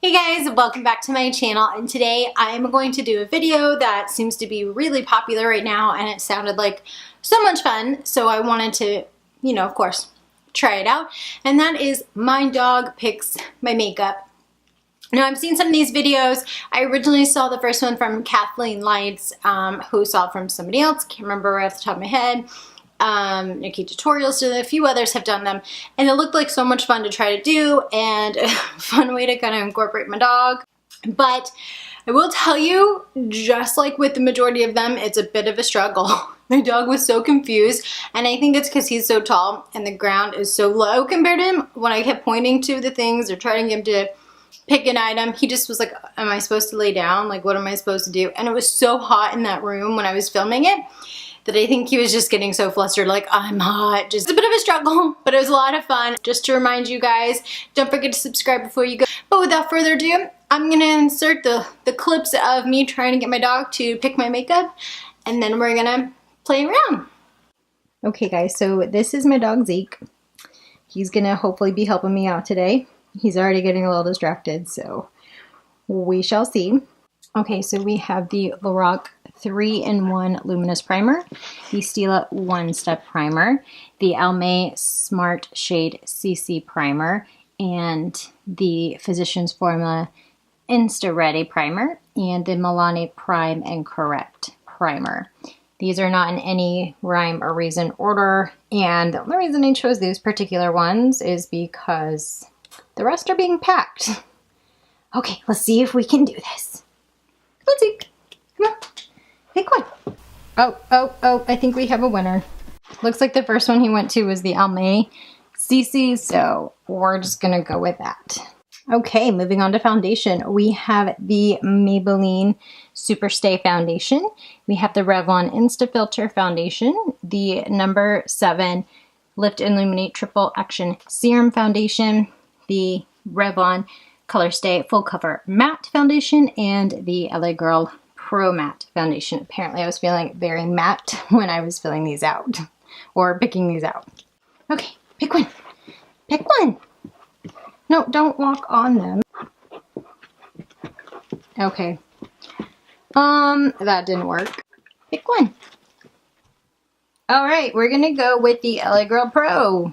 Hey guys, welcome back to my channel, and today I'm going to do a video that seems to be really popular right now, and it sounded like so much fun, so I wanted to, of course, try it out, and that is my dog picks my makeup. Now, I've seen some of these videos. I originally saw the first one from Kathleen Lights, who saw it from somebody else. Can't remember right off the top of my head. Nikki Tutorials did it, a few others have done them, and it looked like so much fun to try to do and a fun way to kind of incorporate my dog. But I will tell you, just like with the majority of them, it's a bit of a struggle. My dog was so confused, and I think it's because he's so tall and the ground is so low compared to him. When I kept pointing to the things or trying to get him to pick an item, he just was like, am I supposed to lay down? Like, what am I supposed to do? And it was so hot in that room when I was filming it that I think he was just getting so flustered, like, I'm hot. Just a bit of a struggle, but it was a lot of fun. Just to remind you guys, don't forget to subscribe before you go. But without further ado, I'm gonna insert the clips of me trying to get my dog to pick my makeup, and then we're gonna play around. Okay guys, so this is my dog Zeke. He's gonna hopefully be helping me out today. He's already getting a little distracted, so we shall see. Okay, so we have the Lorac 3-in-1 Luminous Primer, the Stila One Step Primer, the Almay Smart Shade CC Primer, and the Physicians Formula Insta Ready Primer, and the Milani Prime and Correct Primer. These are not in any rhyme or reason order, and the only reason I chose these particular ones is because the rest are being packed. Okay, let's see if we can do this. Let's see. Come on. Pick one. Oh, I think we have a winner. Looks like the first one he went to was the Almay CC, so we're just gonna go with that. Okay, moving on to foundation. We have the Maybelline Superstay Foundation. We have the Revlon Insta Filter Foundation, the number 7 Lift Illuminate Triple Action Serum Foundation, the Revlon Color Stay Full Cover Matte Foundation, and the LA Girl Pro Matte Foundation. Apparently I was feeling very matte when I was filling these out, or picking these out. Okay, pick one. Pick one. No, don't walk on them. Okay. That didn't work. Pick one. All right, we're gonna go with the LA Girl Pro.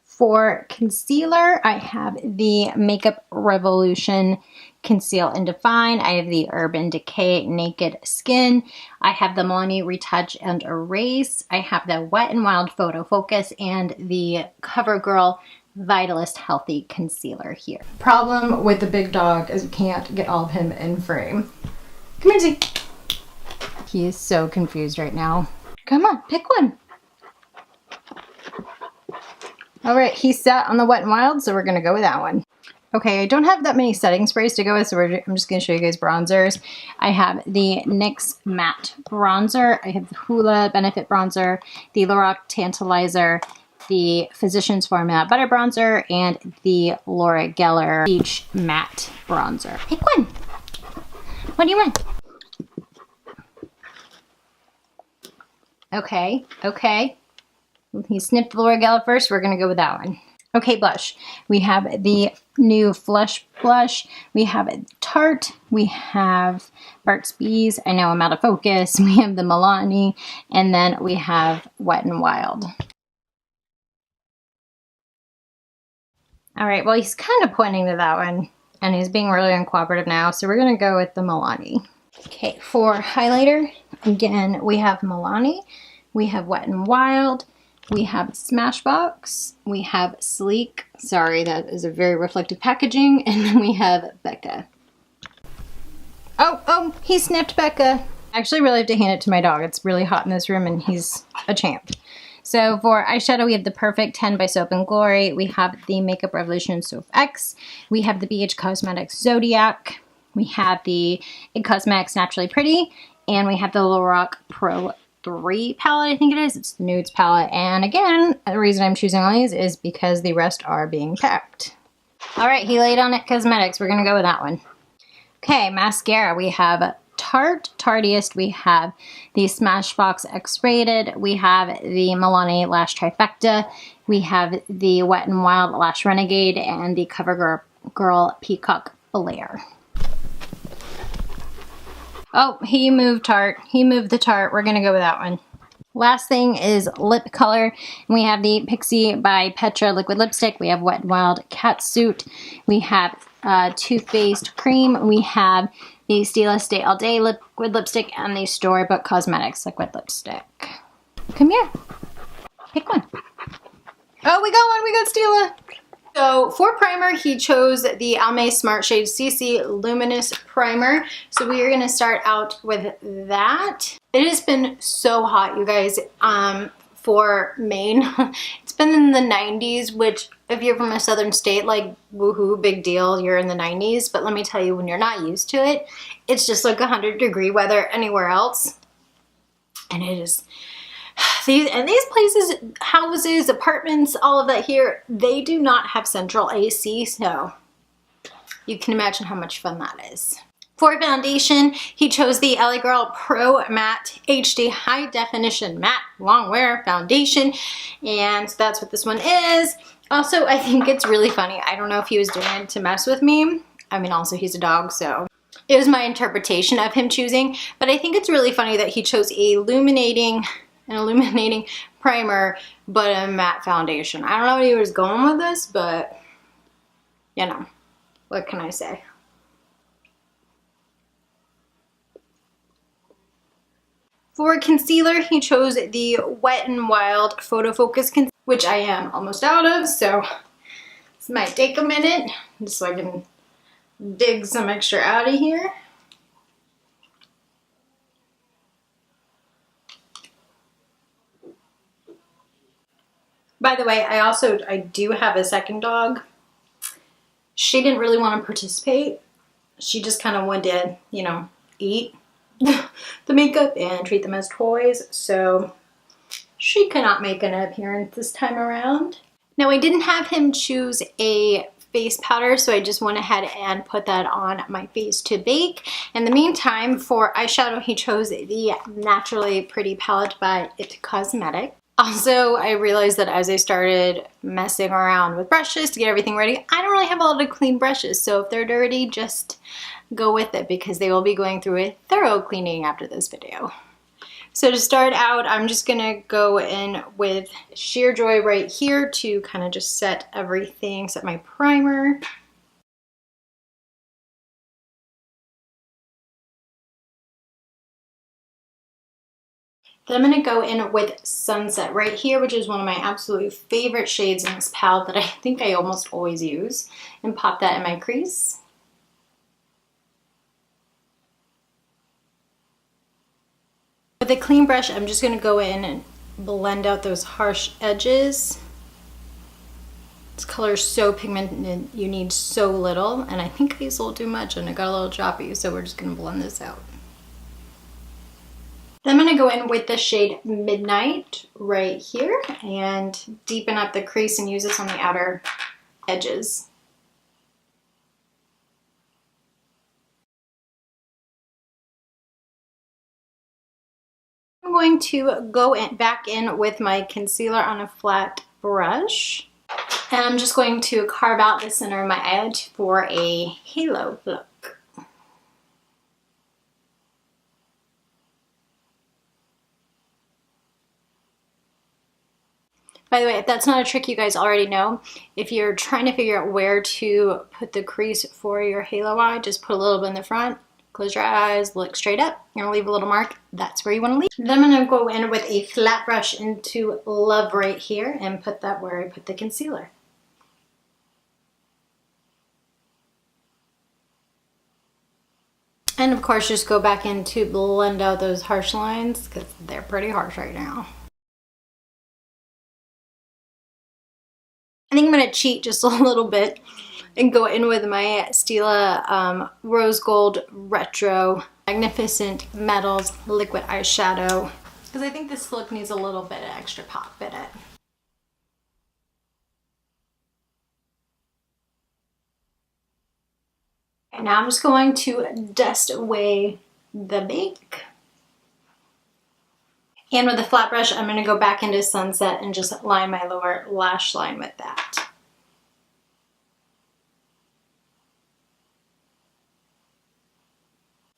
For concealer, I have the Makeup Revolution Conceal and Define. I have the Urban Decay Naked Skin. I have the Milani Retouch and Erase. I have the Wet n Wild Photo Focus and the CoverGirl Vitalist Healthy Concealer here. Problem with the big dog is we can't get all of him in frame. Come here, Zeke. He is so confused right now. Come on, pick one. All right, he's set on the Wet n Wild, so we're gonna go with that one. Okay, I don't have that many setting sprays to go with, so I'm just gonna show you guys bronzers. I have the NYX Matte Bronzer, I have the Hoola Benefit Bronzer, the Lorac Tantalizer, the Physicians Formula Butter Bronzer, and the Laura Geller Beach Matte Bronzer. Pick one. What do you want? Okay. He sniffed the Laura Geller first. We're going to go with that one. Okay, blush. We have the new Flush Blush. We have Tarte. We have Burt's Bees. I know I'm out of focus. We have the Milani. And then we have Wet n Wild. All right, well, he's kind of pointing to that one. And he's being really uncooperative now. So we're going to go with the Milani. Okay, for highlighter, again, we have Milani. We have Wet n Wild. We have Smashbox, we have Sleek, sorry that is a very reflective packaging, and then we have Becca. Oh, he sniffed Becca. I actually really have to hand it to my dog. It's really hot in this room and he's a champ. So for eyeshadow, we have the Perfect 10 by Soap & Glory, we have the Makeup Revolution Soap X, we have the BH Cosmetics Zodiac, we have the IT Cosmetics Naturally Pretty, and we have the Lorac Pro 3 palette, I think it is. It's the Nudes palette. And again, the reason I'm choosing all these is because the rest are being packed. All right, he laid on it Cosmetics. We're going to go with that one. Okay, mascara. We have Tarte, Tardiest. We have the Smashbox X-Rated. We have the Milani Lash Trifecta. We have the Wet n Wild Lash Renegade and the CoverGirl Peacock Blair. Oh, he moved Tarte. He moved the Tarte. We're going to go with that one. Last thing is lip color. We have the Pixi by Petra liquid lipstick. We have Wet n Wild Catsuit. We have Too Faced cream. We have the Stila Stay All Day liquid lipstick and the Storybook Cosmetics liquid lipstick. Come here. Pick one. Oh, we got one. We got Stila. So for primer, he chose the Almay Smart Shade CC Luminous Primer. So we are going to start out with that. It has been so hot, you guys, for Maine. It's been in the 90s, which if you're from a southern state, like woohoo, big deal, you're in the 90s. But let me tell you, when you're not used to it, it's just like 100-degree weather anywhere else. And it is... These places, houses, apartments, all of that here, they do not have central AC, so you can imagine how much fun that is. For foundation, he chose the LA Girl Pro Matte HD High Definition Matte Long Wear Foundation, and that's what this one is. Also, I think it's really funny. I don't know if he was doing it to mess with me. I mean, also he's a dog, so it was my interpretation of him choosing, but I think it's really funny that he chose an illuminating primer, but a matte foundation. I don't know what he was going with this, but you know, what can I say? For concealer, he chose the Wet n Wild Photo Focus Concealer, which I am almost out of, so this might take a minute, just so I can dig some extra out of here. By the way, I do have a second dog. She didn't really want to participate. She just kind of wanted to, you know, eat the makeup and treat them as toys. So she could not make an appearance this time around. Now, I didn't have him choose a face powder, so I just went ahead and put that on my face to bake. In the meantime, for eyeshadow, he chose the Naturally Pretty palette by It Cosmetics. Also, I realized that as I started messing around with brushes to get everything ready, I don't really have a lot of clean brushes, so if they're dirty, just go with it because they will be going through a thorough cleaning after this video. So to start out, I'm just gonna go in with Sheer Joy right here to kind of just set everything, set my primer. Then I'm going to go in with Sunset right here, which is one of my absolute favorite shades in this palette that I think I almost always use, and pop that in my crease. With a clean brush, I'm just going to go in and blend out those harsh edges. This color is so pigmented, you need so little, and I think I used a little too much and it got a little choppy, so we're just going to blend this out. Then I'm going to go in with the shade Midnight right here and deepen up the crease and use this on the outer edges. I'm going to go back in with my concealer on a flat brush. And I'm just going to carve out the center of my eyelid for a halo look. By the way, if that's not a trick you guys already know, if you're trying to figure out where to put the crease for your halo eye, just put a little bit in the front, close your eyes, look straight up, you're gonna leave a little mark. That's where you wanna leave. Then I'm gonna go in with a flat brush into Love right here and put that where I put the concealer. And of course, just go back in to blend out those harsh lines because they're pretty harsh right now. I think I'm going to cheat just a little bit and go in with my Stila Rose Gold Retro Magnificent Metals Liquid Eyeshadow because I think this look needs a little bit of extra pop in it. And now I'm just going to dust away the bake. And with a flat brush, I'm going to go back into Sunset and just line my lower lash line with that.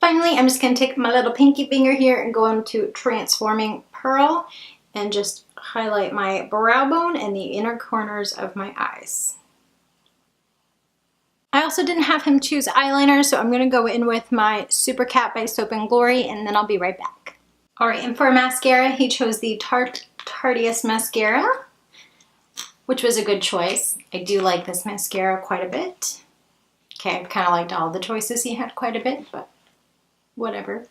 finally, I'm just going to take my little pinky finger here and go into Transforming Pearl and just highlight my brow bone and the inner corners of my eyes. I also didn't have him choose eyeliner, so I'm going to go in with my Super Cat by Soap & Glory, and then I'll be right back. Alright, and for mascara, he chose the Tarte Tarteist Mascara, which was a good choice. I do like this mascara quite a bit. Okay, I kind of liked all the choices he had quite a bit, but whatever.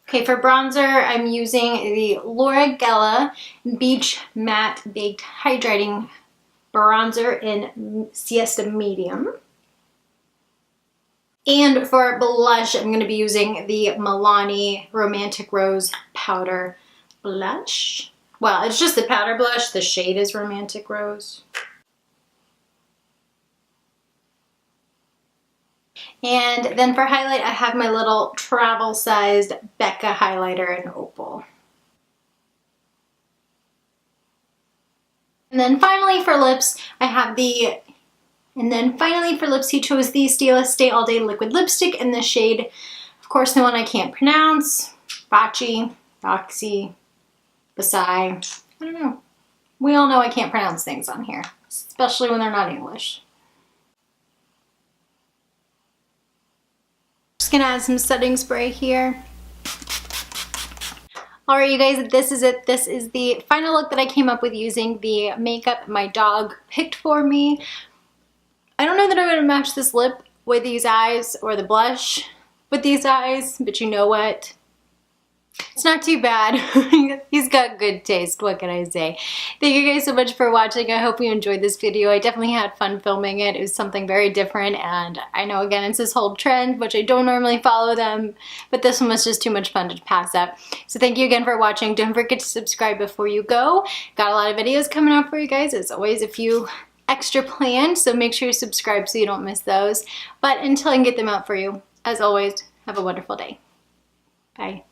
Okay, for bronzer, I'm using the Laura Geller Beach Matte Baked Hydrating Bronzer in Siesta Medium. And for blush, I'm going to be using the Milani Romantic Rose Powder Blush. Well, it's just the powder blush. The shade is Romantic Rose. And then for highlight, I have my little travel-sized Becca highlighter in Opal. And then finally for lips, I have the, he chose the Stila Stay All Day Liquid Lipstick in the shade, of course, the one I can't pronounce, Bachi, Boxy, Basai, I don't know. We all know I can't pronounce things on here, especially when they're not English. Just gonna add some setting spray here. Alright you guys, this is it. This is the final look that I came up with using the makeup my dog picked for me. I don't know that I'm going to match this lip with these eyes or the blush with these eyes, but you know what? It's not too bad. He's got good taste, what can I say? Thank you guys so much for watching. I hope you enjoyed this video. I definitely had fun filming it. It was something very different, and I know again it's this whole trend, which I don't normally follow them, but this one was just too much fun to pass up. So thank you again for watching. Don't forget to subscribe before you go. Got a lot of videos coming up for you guys. As always, a few extra planned, so make sure you subscribe so you don't miss those. But until I can get them out for you, as always, have a wonderful day. Bye.